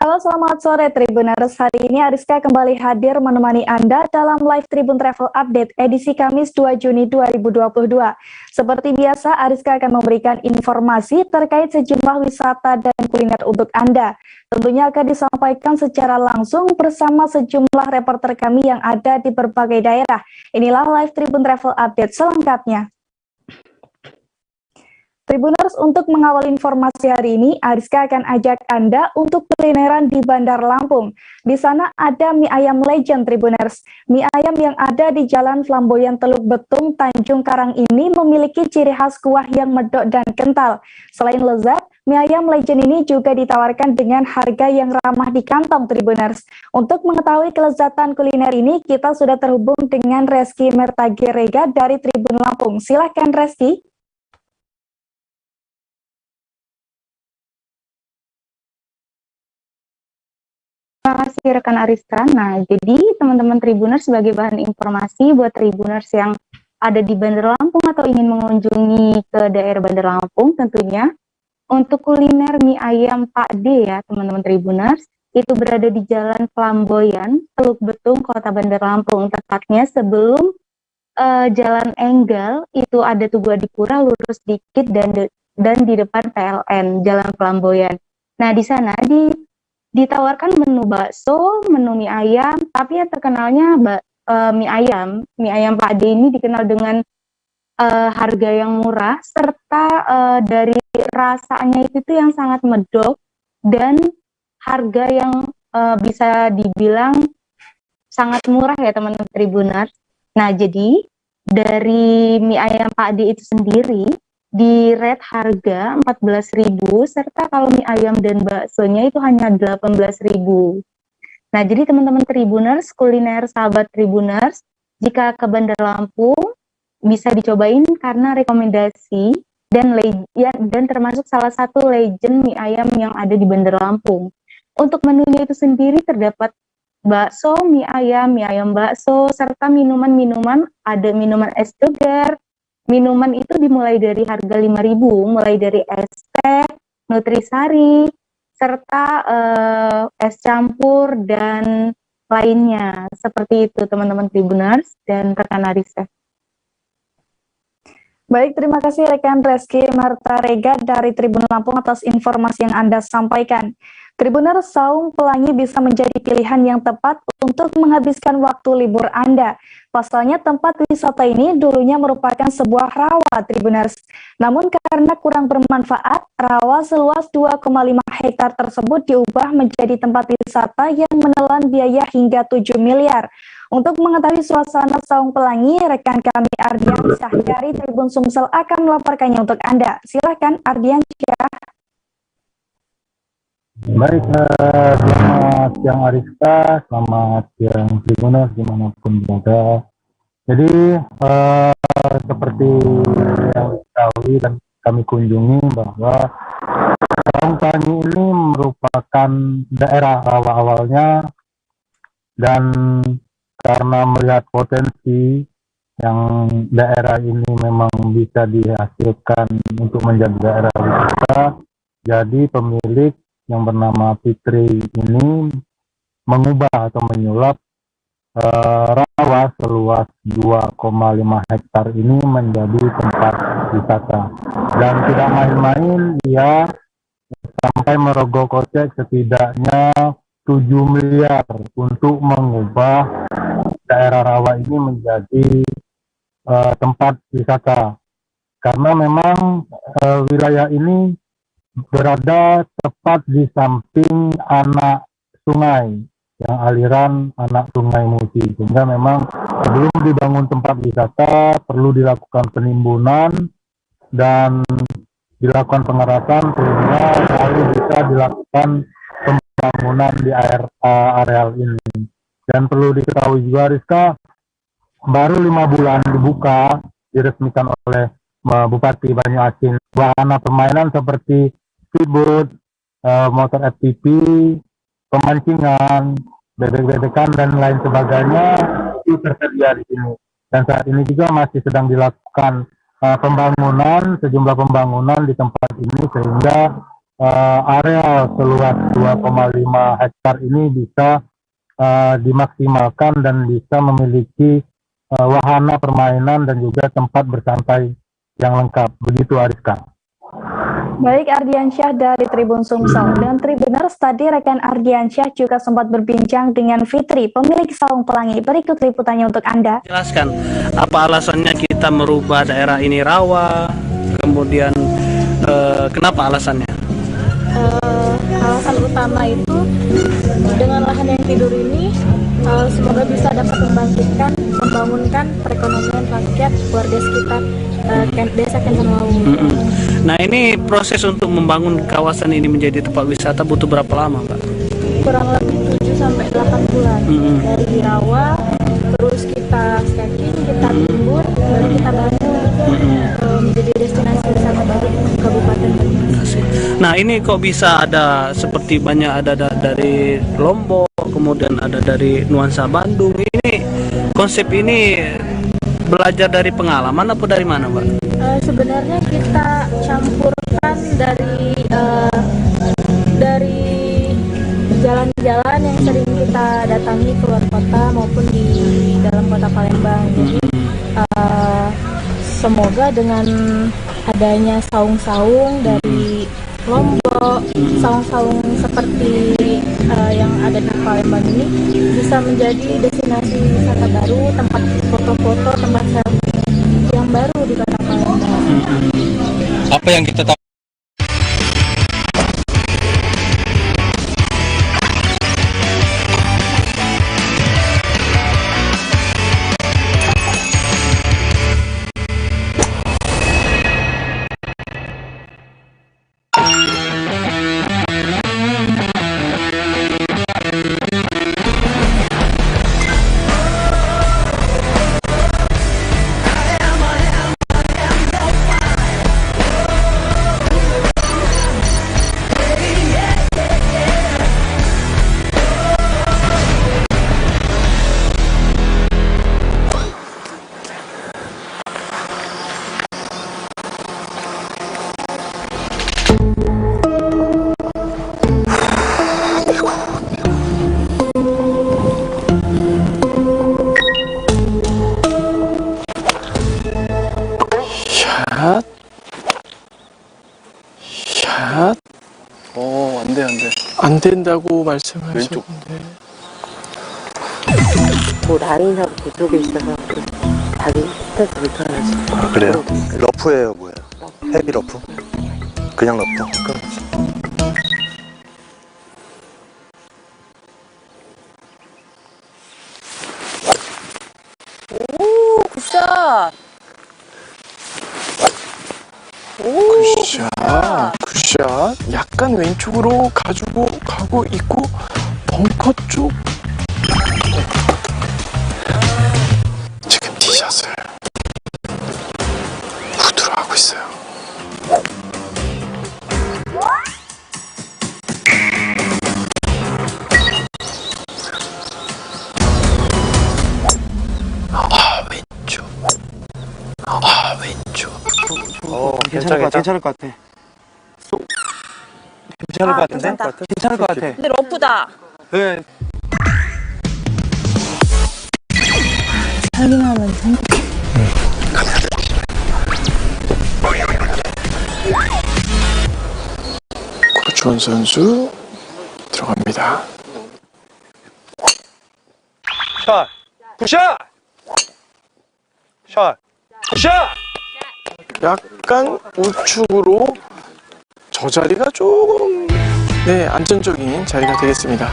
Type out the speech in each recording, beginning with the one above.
Halo, selamat sore Tribuners. Hari ini Ariska kembali hadir menemani Anda dalam live Tribun Travel Update edisi Kamis 2 Juni 2022. Seperti biasa, Ariska akan memberikan informasi terkait sejumlah wisata dan kuliner untuk Anda. Tentunya akan disampaikan secara langsung bersama sejumlah reporter kami yang ada di berbagai daerah. Inilah live Tribun Travel Update selengkapnya. Tribuners, untuk mengawal informasi hari ini, Ariska akan ajak Anda untuk kulineran di Bandar Lampung. Di sana ada mie ayam legend, Tribuners. Mie ayam yang ada di Jalan Flamboyan Teluk Betung, Tanjung Karang ini memiliki ciri khas kuah yang medok dan kental. Selain lezat, mie ayam legend ini juga ditawarkan dengan harga yang ramah di kantong, Tribuners. Untuk mengetahui kelezatan kuliner ini, kita sudah terhubung dengan Reski Mertagerega dari Tribun Lampung. Silakan, Reski. Terima kasih rekan Ariska. Nah, jadi teman-teman Tribuners, sebagai bahan informasi buat Tribuners yang ada di Bandar Lampung atau ingin mengunjungi ke daerah Bandar Lampung, tentunya untuk kuliner mie ayam Pak D ya teman-teman Tribuners, itu berada di Jalan Flamboyan, Teluk Betung, Kota Bandar Lampung. Tepatnya sebelum Jalan Enggal, itu ada Tugu Adipura, lurus dikit dan di depan PLN, Jalan Flamboyan. Nah, di sana ditawarkan menu bakso, menu mie ayam, tapi yang terkenalnya mie ayam Pak D ini dikenal dengan harga yang murah, serta dari rasanya itu yang sangat medok, dan harga yang bisa dibilang sangat murah ya teman-teman Tribuners. Nah, jadi dari mie ayam Pak D itu sendiri di rate harga 14.000, serta kalau mie ayam dan baksonya itu hanya 18.000. Nah, jadi teman-teman Tribuners, kuliner sahabat Tribuners, jika ke Bandar Lampung bisa dicobain karena rekomendasi dan termasuk salah satu legend mie ayam yang ada di Bandar Lampung. Untuk menunya itu sendiri terdapat bakso, mie ayam bakso, serta minuman-minuman, ada minuman es segar. Minuman itu dimulai dari harga 5.000, mulai dari es teh, nutrisari, serta es campur dan lainnya. Seperti itu teman-teman Tribuners dan rekan Ariska. Baik, terima kasih rekan Reski Mertagerega dari Tribun Lampung atas informasi yang Anda sampaikan. Tribuners, saung pelangi bisa menjadi pilihan yang tepat untuk menghabiskan waktu libur Anda. Pasalnya tempat wisata ini dulunya merupakan sebuah rawa, Tribuners. Namun karena kurang bermanfaat, rawa seluas 2,5 hektar tersebut diubah menjadi tempat wisata yang menelan biaya hingga 7 miliar. Untuk mengetahui suasana saung pelangi, rekan kami Ardiansyah dari Tribun Sumsel akan melaporkannya untuk Anda. Silakan Ardiansyah. Baik, selamat siang Ariska, selamat siang Tribuners dimanapun berada. Jadi seperti yang diketahui dan kami kunjungi bahwa Saung Pelangi ini merupakan daerah rawa awalnya, dan karena melihat potensi yang daerah ini memang bisa dihasilkan untuk menjadi daerah wisata, jadi pemilik yang bernama Fitri ini mengubah atau menyulap rawa seluas 2,5 hektar ini menjadi tempat wisata. Dan tidak main-main, dia sampai merogoh kocek setidaknya 7 miliar untuk mengubah daerah rawa ini menjadi tempat wisata. Karena memang wilayah ini berada tepat di samping anak sungai, yang aliran anak sungai Musi, sehingga memang sebelum dibangun tempat wisata perlu dilakukan penimbunan dan dilakukan pengerasan sehingga lalu bisa dilakukan pembangunan di areal ini. Dan perlu diketahui juga Rizka, baru 5 bulan dibuka, diresmikan oleh Bupati Banyuasin. Wahana permainan seperti speedboat, motor FTP, pemancingan, bebek-bebekan dan lain sebagainya itu tersedia di sini. Dan saat ini juga masih sedang dilakukan sejumlah pembangunan di tempat ini, sehingga area seluas 2,5 hektar ini bisa dimaksimalkan dan bisa memiliki wahana permainan dan juga tempat bersantai yang lengkap. Begitu Ariska. Baik, Ardiansyah dari Tribun Sumsel. Dan Tribuners, tadi rekan Ardiansyah juga sempat berbincang dengan Fitri, pemilik Saung Pelangi. Berikut liputannya untuk Anda. Jelaskan apa alasannya kita merubah daerah ini rawa, kemudian kenapa alasannya? Alasan utama itu dengan lahan yang tidur ini semoga bisa dapat membangunkan perekonomian rakyat warga sekitar desa Kenton Lawu. Nah, ini proses untuk membangun kawasan ini menjadi tempat wisata butuh berapa lama, Mbak? Kurang lebih 7-8 bulan. Dari rawa, terus kita stacking, kita timbun, baru kita bangun menjadi destinasi wisata baru Kabupaten Banyumas. Nah, ini kok bisa ada seperti banyak ada dari Lombok, kemudian ada dari nuansa Bandung. Ini konsep ini belajar dari pengalaman apa dari mana, Mbak? Sebenarnya kita campurkan dari jalan-jalan yang sering kita datangi keluar kota maupun di dalam kota Palembang. Jadi semoga dengan adanya saung-saung dari Lombok, saung-saung seperti yang ada di Palembang ini bisa menjadi destinasi wisata baru, tempat foto-foto, tempat selfie yang baru di kota Palembang. Apa yang kita tahu? 샷. 안 돼. 안 된다고 말씀하셨는데. 그 라인하고 그쪽에 있어서 자기 스트레스 불편하지. 아, 그래요? 러프예요, 뭐예요? 헤비 러프? 그냥 러프? 오, 굿샷. 굿샷. 약간 왼쪽으로 가고 있고 벙커 쪽. 지금 티샷을 푸드로 하고 있어요. 왼쪽. 괜찮을 것 같아. 괜찮을 것 같아. 괜찮을 것 같은데? 괜찮을 것 같아. 근데 러프다. 네. 고주원 선수 들어갑니다. 샷! 굿샷! 샷! 굿샷! 약간 우측으로 저 자리가 조금 안전적인 자리가 되겠습니다.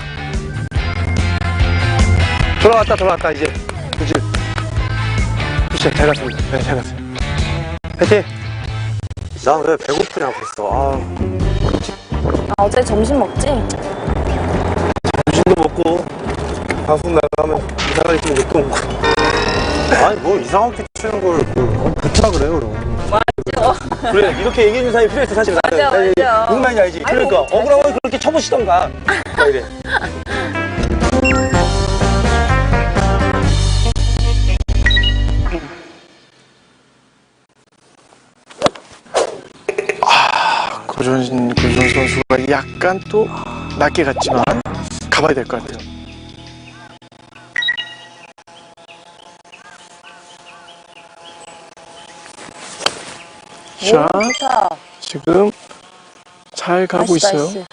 돌아왔다 이제. 그치? 굿샷 잘 갔습니다. 네, 잘 갔어요. 화이팅! 나 왜 배고프냐고 그랬어. 어제 점심 먹지? 점심도 먹고 방송 나가면 이상하게 좀 욕도 먹고. 아니 뭐 이상하게 치는 걸 붙자 그래요 그럼. 맞아. 그래 이렇게 얘기해주는 사람이 필요했어 사실. 맞아. 무슨 말인지 알지? 그러니까 억울하면 그렇게 쳐보시던가. 이래. 고조원 선수가 약간 또 낮게 갔지만 가봐야 될 것 같아요. 샷. 좋다. 지금 잘 가고 있어요.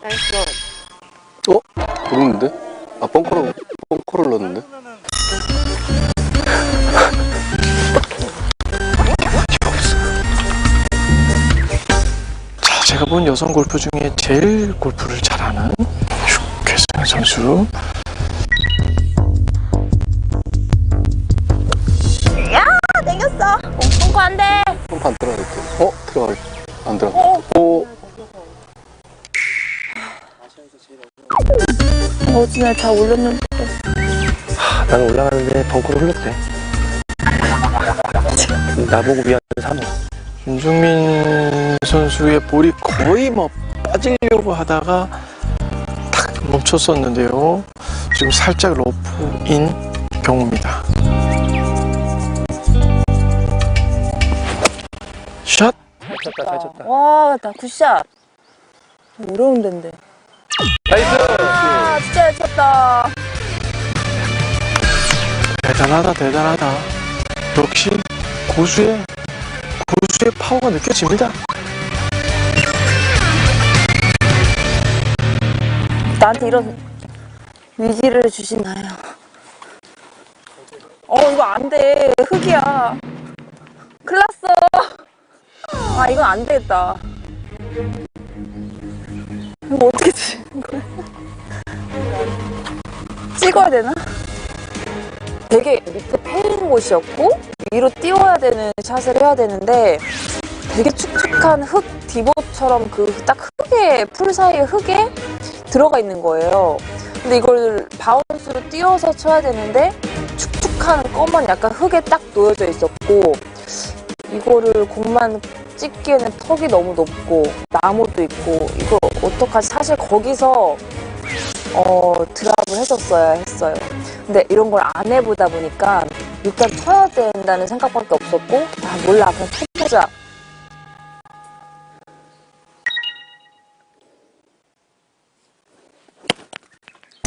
나이스. 모르는데? 아, 벙커를 넣었는데? 자, 제가 본 여성 골프 중에 제일 골프를 잘하는 육혜승 선수. 땡겼어. 벙커 안 돼. 벙커 안 들어가겠지? 들어가. 안 들어가. 오. 진짜 잘 올렸는데. 나는 올라가는데 벙커를 흘렸대. 나보고 미안해, 사모. 윤종민 선수의 볼이 거의 뭐 빠지려고 하다가 탁 멈췄었는데요. 지금 살짝 러프인 경우입니다. 샷! 잘 쳤다. 와, 나 굿샷. 어려운 데인데. 나이스! 아, 진짜 잘 쳤다. 대단하다. 역시 고수의 파워가 느껴집니다. 나한테 이런 위기를 주시나요? 이거 안 돼. 흙이야. 큰일 났어. 아, 이건 안 되겠다. 이거 어떻게 치는 거야? 찍어야 되나? 되게 밑에 패인 곳이었고 위로 띄워야 되는 샷을 해야 되는데 되게 축축한 흙 디봇처럼 그 딱 흙에 풀 사이에 흙에 들어가 있는 거예요. 근데 이걸 바운스로 띄워서 쳐야 되는데 축축한 검은 약간 흙에 딱 놓여져 있었고 이거를 공만 찍기에는 턱이 너무 높고 나무도 있고 이거 어떡하지? 사실 거기서 드랍을 했었어야 했어요. 근데 이런 걸 안 해보다 보니까 일단 쳐야 된다는 생각밖에 없었고 아 몰라 그냥 쳐보자.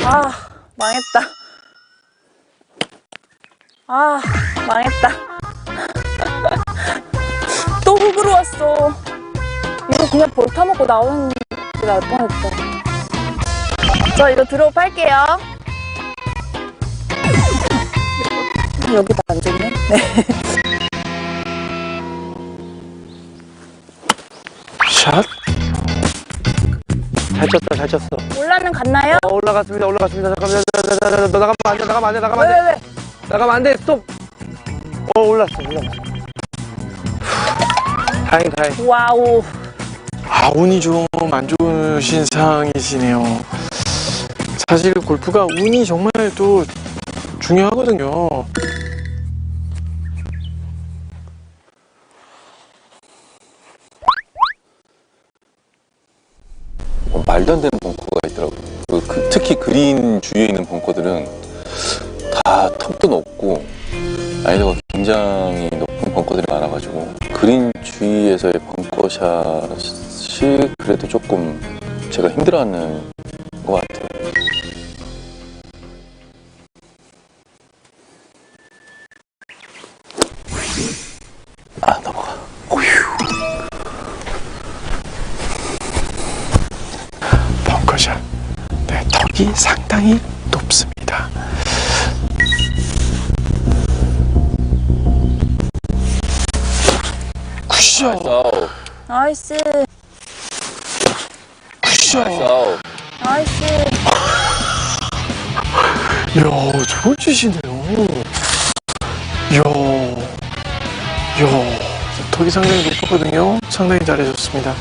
아 망했다. 아 망했다. 또 흙으로 왔어. 이거 그냥 볼 타먹고 나오는 게 나을 뻔했다. 저 이거 드롭 할게요. 여기다 안 좋네? 네. 샷! 잘 쳤어. 올라는 갔나요? 올라갔습니다. 잠깐만. 너 나가면 안 돼. 왜? 나가면 안 돼. 스톱. 올랐어. 다행. 와우. 운이 좀 안 좋으신 상황이시네요. 사실 골프가 운이 정말 또 중요하거든요. 말도 안 되는 벙커가 있더라고요. 특히 그린 주위에 있는 벙커들은 다 턱도 높고 난이도가 굉장히 높은 벙커들이 많아가지고 그린 주위에서의 벙커샷이 그래도 조금 제가 힘들어하는 것 같아요. 넘어가. 벙커샷. 네, 턱이 상당히 높습니다. 굿샷. 나이스. 굿샷. 나이스. 이야, 좋은 짓이네요. 이야. 턱이 상당히 높았거든요. 상당히 잘해줬습니다.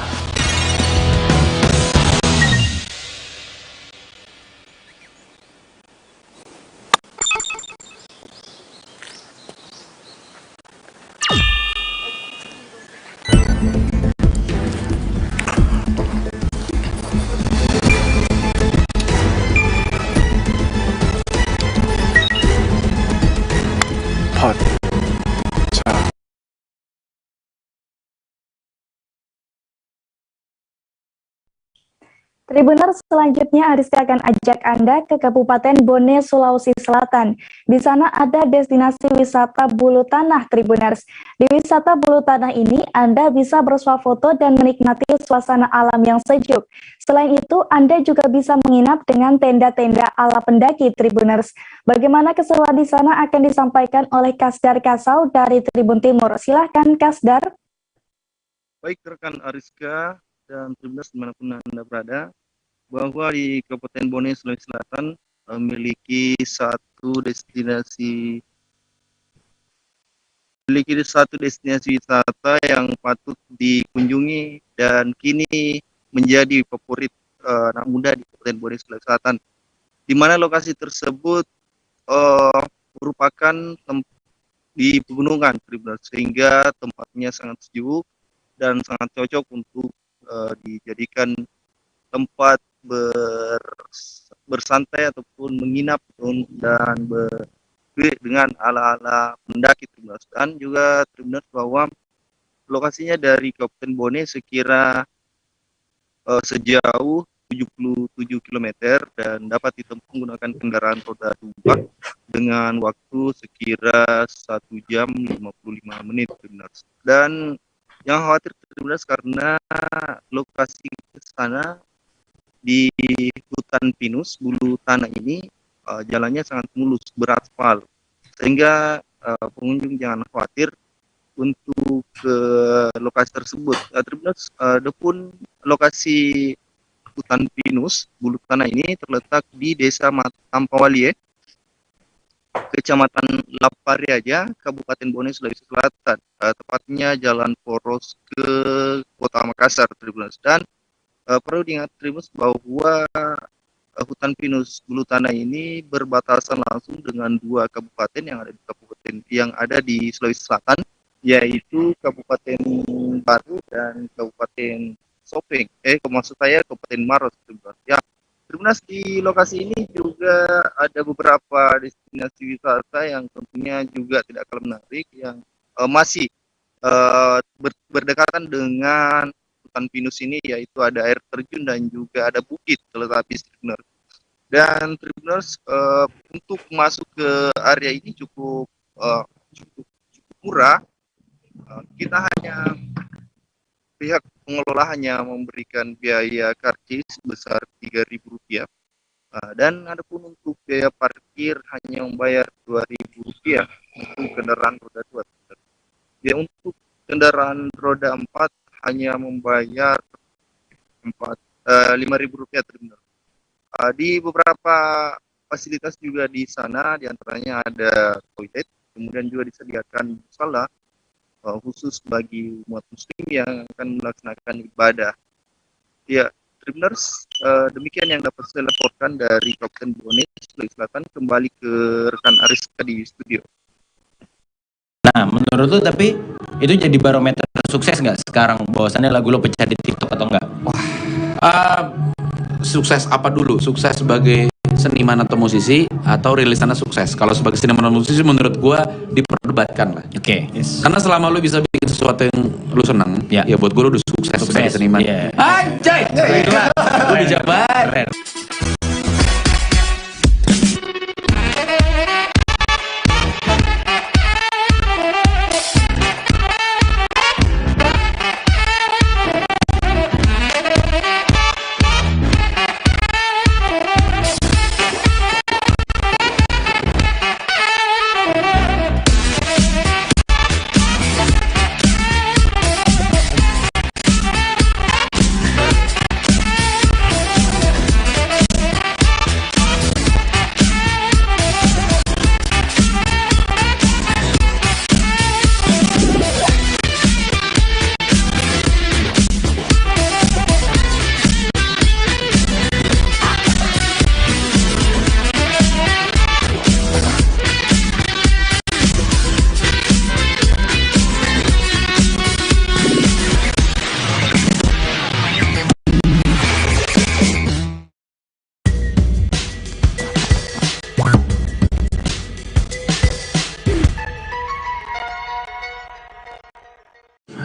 Tribuners, selanjutnya Ariska akan ajak Anda ke Kabupaten Bone, Sulawesi Selatan. Di sana ada destinasi wisata bulu tanah, Tribuners. Di wisata bulu tanah ini, Anda bisa bersuah foto dan menikmati suasana alam yang sejuk. Selain itu, Anda juga bisa menginap dengan tenda-tenda ala pendaki, Tribuners. Bagaimana keseruan di sana akan disampaikan oleh Kasdar Kasau dari Tribun Timur. Silahkan, Kasdar. Baik rekan Ariska dan Tribuners dimanapun Anda berada, bahwa di Kabupaten Bone, Sulawesi Selatan memiliki satu destinasi wisata yang patut dikunjungi dan kini menjadi favorit anak muda di Kabupaten Bone, Sulawesi Selatan, di mana lokasi tersebut merupakan di pegunungan, Tribuners, sehingga tempatnya sangat sejuk dan sangat cocok untuk dijadikan tempat bersantai ataupun menginap dan dengan ala-ala pendaki, Tribuners. Dan juga Tribuners bahwa lokasinya dari Kabupaten Bone sekira sejauh 77 km dan dapat ditempuh menggunakan kendaraan roda 2 dengan waktu sekira 1 jam 55 menit, Tribuners. Dan yang khawatir, Tribuners, karena lokasi ke sana di hutan pinus bulu tanah ini jalannya sangat mulus, beraspal, sehingga pengunjung jangan khawatir untuk ke lokasi tersebut. Tribuners, adapun lokasi hutan pinus bulu tanah ini terletak di Desa Tampawalie, Kecamatan Lapariaja, Kabupaten Bone, Sulawesi Selatan, tepatnya Jalan Poros ke Kota Makassar, Tribuners. Dan perlu diingat, Tribuners, bahwa hutan pinus bulu tanah ini berbatasan langsung dengan 2 kabupaten yang ada di Sulawesi Selatan, yaitu Kabupaten Baru dan Kabupaten Sopeng. Maksud saya Kabupaten Maros, Tribuners. Ya, Tribuners, di lokasi ini juga ada beberapa destinasi wisata yang tentunya juga tidak kalah menarik, yang masih berdekatan dengan hutan pinus ini, yaitu ada air terjun dan juga ada bukit Teletubbies, Tribuners. Dan Tribuners, untuk masuk ke area ini cukup murah. Kita hanya pihak pengelola hanya memberikan biaya karcis sebesar Rp3.000, dan adapun untuk biaya parkir hanya membayar Rp2.000 untuk kendaraan roda 2. Ya, untuk kendaraan roda 4 hanya membayar Rp5.000, Tribuners. Di beberapa fasilitas juga di sana, diantaranya ada toilet, kemudian juga disediakan musala khusus bagi umat muslim yang akan melaksanakan ibadah. Ya, Tribuners, demikian yang dapat saya laporkan dari Kabupaten Bone, Sulawesi Selatan. Kembali ke rekan Ariska di studio. Nah, menurut lu tapi itu jadi barometer sukses nggak sekarang, bahwasannya lagu lo pecah di TikTok atau enggak? Sukses apa dulu? Sukses sebagai seniman atau musisi, atau rilisannya sukses? Kalau sebagai seniman atau musisi, menurut gua diperdebatkan lah. Oke. Yes. Karena selama lu bisa bikin sesuatu yang lu senang, ya buat gua lu udah sukses sebagai seniman. Yeah. Anjay! Lu bijak banget.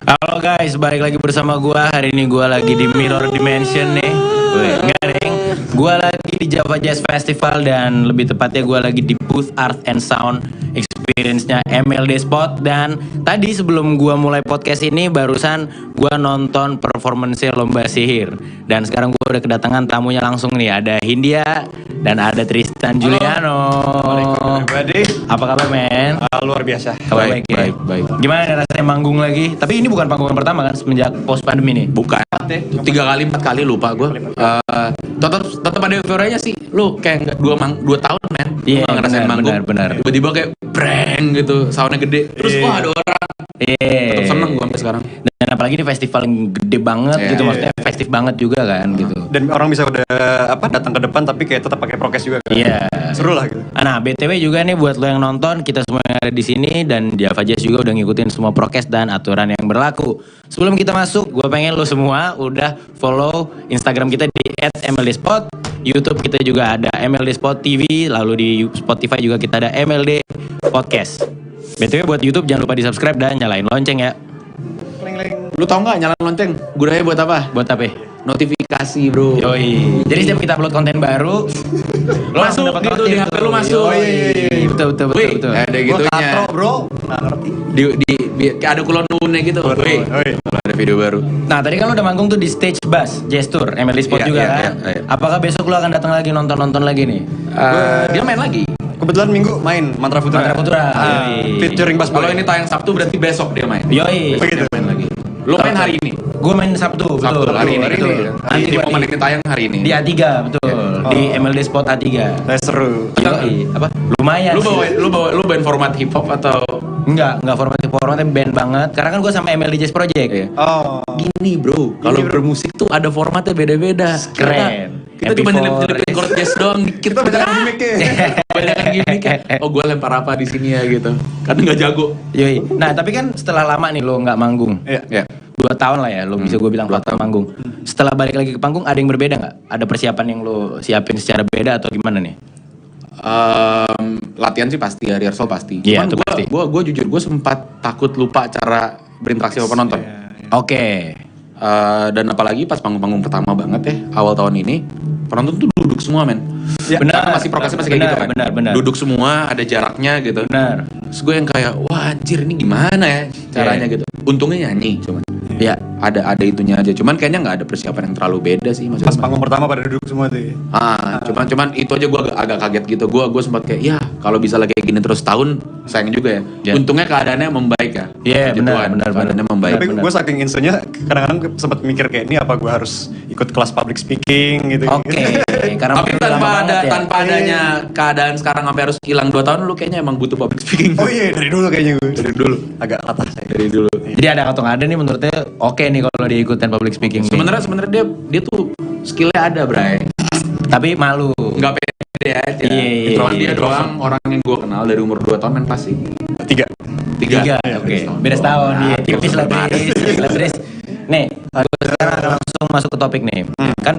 Halo guys, balik lagi bersama gua. Hari ini gua lagi di Mirror Dimension nih. Nggak Java Jazz Festival dan lebih tepatnya gue lagi di booth Art and Sound Experience-nya MLD Spot. Dan tadi sebelum gue mulai podcast ini barusan gue nonton performance Lomba Sihir. Dan sekarang gue udah kedatangan tamunya langsung nih. Ada Hindia dan ada Tristan Juliano. Apa kabar men? Luar biasa. Kabar baik. Gimana rasanya manggung lagi? Tapi ini bukan panggung yang pertama kan semenjak post pandemi nih? Bukan. 3 kali 4 kali lupa gue. Tetap ada euforianya sih. Lu kayak 2 tahun men. Iya, Lu ngerasain manggung. benar. Tiba-tiba kayak breng gitu, soundnya gede. Terus wah ada orang. Tetap seneng gue sampai sekarang. Dan apalagi ini festival yang gede banget gitu, maksudnya festif banget juga kan gitu. Dan orang bisa udah datang ke depan tapi kayak tetap pakai prokes juga kan. Iya. Seru lah gitu. Nah, BTW juga nih buat lo yang nonton, kita semua yang ada di sini dan Java Jazz juga udah ngikutin semua prokes dan aturan yang berlaku. Sebelum kita masuk, gue pengen lo semua udah follow Instagram kita di @mldspot, YouTube kita juga ada MLD Spot TV, lalu di Spotify juga kita ada MLD Podcast. BTW buat YouTube jangan lupa di subscribe dan nyalain lonceng ya. Lu tau nggak nyalain lonceng? Gunanya buat apa? Buat apa? Notifikasi bro. Yoi. Jadi setiap kita upload konten baru, lo langsung Masuk dapat gitu di HP lu masuk. Yoi. Betul. Ada gitunya. Katro bro, nggak ngerti. Ada kulon nunnya gitu. Wih, ada video baru. Nah tadi kan lo udah manggung tuh di Stage Bass Jazz Tour MLD Spot juga kan? Iya. Apakah besok lo akan datang lagi nonton lagi nih? Dia main lagi. Kebetulan minggu main Mantra Putra. Featuring Bass Boy. Kalau ini tayang Sabtu berarti besok dia main. Yoi. Dia main lagi. Lo main hari ini? Gue main Sabtu, betul. Hari ini. Betul. Nanti momen ini tayang hari ini. Di A3, betul. Di MLD Spot A3. Seru. Yoi. Apa? Lumayan. Lu bawain format hip hop atau Enggak formatnya band banget. Karena kan gue sama MLD Jazz Project. Oh. gini bro? Kalau bermusik tuh ada formatnya beda-beda. Keren. Kita cuma nyelip-nyelipin chord jazz doang dikit. Kita banyak gimmicknya. Banyak gimmick. Oh gue lempar apa di sini ya gitu. Karena nggak jago. Yoi. Nah tapi kan setelah lama nih lo nggak manggung. Iya. 2 tahun lah ya, lo bisa gue bilang 2 tahun manggung. Setelah balik lagi ke panggung, ada yang berbeda nggak? Ada persiapan yang lo siapin secara beda atau gimana nih? Latihan sih pasti, rehearsal pasti. Iya, Cuman gue jujur, gue sempat takut lupa cara berinteraksi sama penonton. Oke. Dan apalagi pas panggung-panggung pertama banget ya, awal tahun ini, penonton tuh duduk semua men. Ya, karena masih prokesnya masih kayak gitu kan. Benar. Duduk semua, ada jaraknya gitu. Benar. Terus gue yang kayak, wah anjir ini gimana ya caranya gitu. Untungnya nyanyi cuman. Ya ada itunya aja. Cuman kayaknya nggak ada persiapan yang terlalu beda sih. Maksudnya Pas panggung pertama pada duduk semua tuh. Cuman itu aja gue agak kaget gitu. Gue sempat kayak, ya kalau bisa lagi kayak gini terus tahun, sayang juga ya. Untungnya keadaannya membaik ya. Iya benar. Keadaannya membaik. Tapi gue saking insenya kadang-kadang sempat mikir kayak ini apa gue harus ikut kelas public speaking gitu. Oke. Karena tapi tanpa adanya keadaan sekarang sampai harus hilang 2 tahun, lu kayaknya emang butuh public speaking. Oh iya dari dulu kayaknya gue. Dari dulu. Agak latah saya. Dari dulu. Jadi ada atau nggak ada nih menurutnya oke nih kalau dia ikutan public speaking. Sebenarnya dia tuh skillnya ada, Bray. Tapi malu. Nggak pede aja. Iya. Cuma dia doang orang yang gue kenal dari umur 2 tahun main pasti. 3. Oke. Beda setahun. Iya. Tipis lah Tris. Nih, gue sekarang akan langsung masuk ke topik nih. Kan